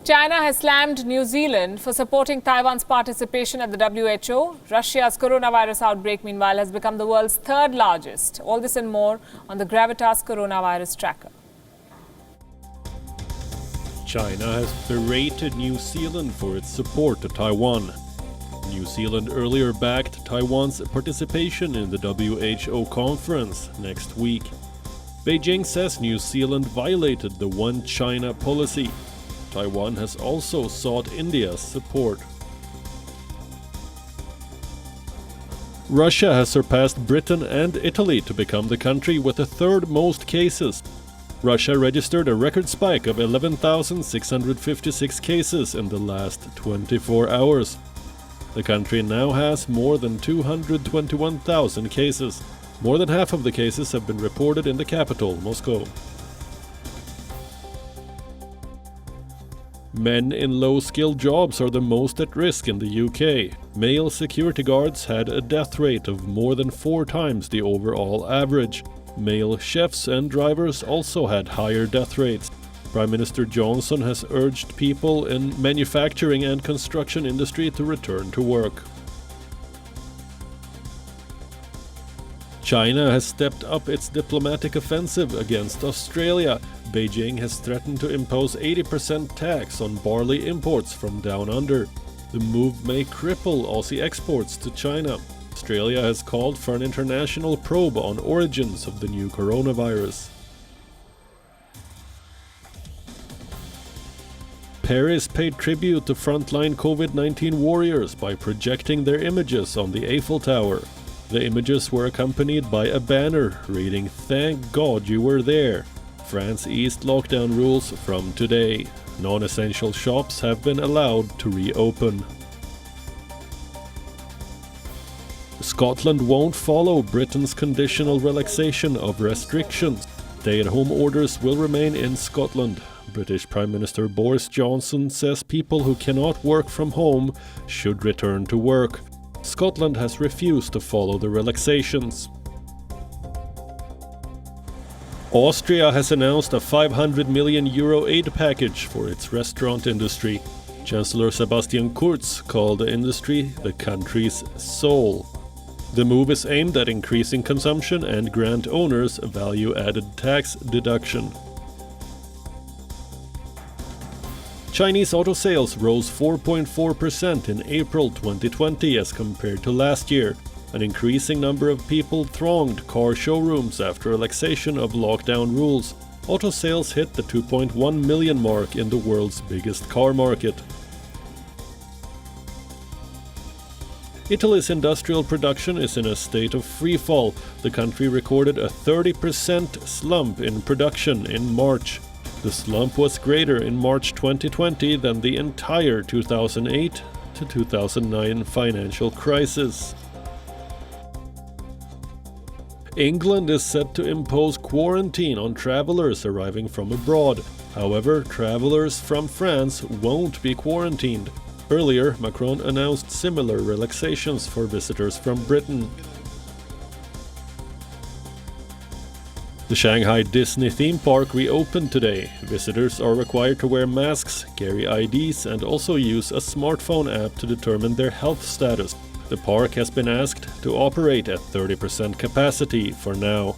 China has slammed New Zealand for supporting Taiwan's participation at the WHO. Russia's coronavirus outbreak, meanwhile, has become the world's third largest. All this and more on the Gravitas coronavirus tracker. China has berated New Zealand for its support to Taiwan. New Zealand earlier backed Taiwan's participation in the WHO conference next week. Beijing says New Zealand violated the One China policy. Taiwan has also sought India's support. Russia has surpassed Britain and Italy to become the country with the third most cases. Russia registered a record spike of 11,656 cases in the last 24 hours. The country now has more than 221,000 cases. More than half of the cases have been reported in the capital, Moscow. Men in low-skilled jobs are the most at risk in the UK. Male security guards had a death rate of more than 4 times the overall average. Male chefs and drivers also had higher death rates. Prime Minister Johnson has urged people in manufacturing and construction industry to return to work. China has stepped up its diplomatic offensive against Australia. Beijing has threatened to impose 80% tax on barley imports from down under. The move may cripple Aussie exports to China. Australia has called for an international probe on origins of the new coronavirus. Paris paid tribute to frontline COVID-19 warriors by projecting their images on the Eiffel Tower. The images were accompanied by a banner reading "Thank God you were there." France eased lockdown rules from today. Non-essential shops have been allowed to reopen. Scotland won't follow Britain's conditional relaxation of restrictions. Stay-at-home orders will remain in Scotland. British Prime Minister Boris Johnson says people who cannot work from home should return to work. Scotland has refused to follow the relaxations. Austria has announced a €500 million aid package for its restaurant industry. Chancellor Sebastian Kurz called the industry the country's soul. The move is aimed at increasing consumption and grant owners a value-added tax deduction. Chinese auto sales rose 4.4% in April 2020 as compared to last year. An increasing number of people thronged car showrooms after relaxation of lockdown rules. Auto sales hit the 2.1 million mark in the world's biggest car market. Italy's industrial production is in a state of freefall. The country recorded a 30% slump in production in March. The slump was greater in March 2020 than the entire 2008 to 2009 financial crisis. England is set to impose quarantine on travelers arriving from abroad. However, travelers from France won't be quarantined. Earlier, Macron announced similar relaxations for visitors from Britain. The Shanghai Disney theme park reopened today. Visitors are required to wear masks, carry IDs, and also use a smartphone app to determine their health status. The park has been asked to operate at 30% capacity for now.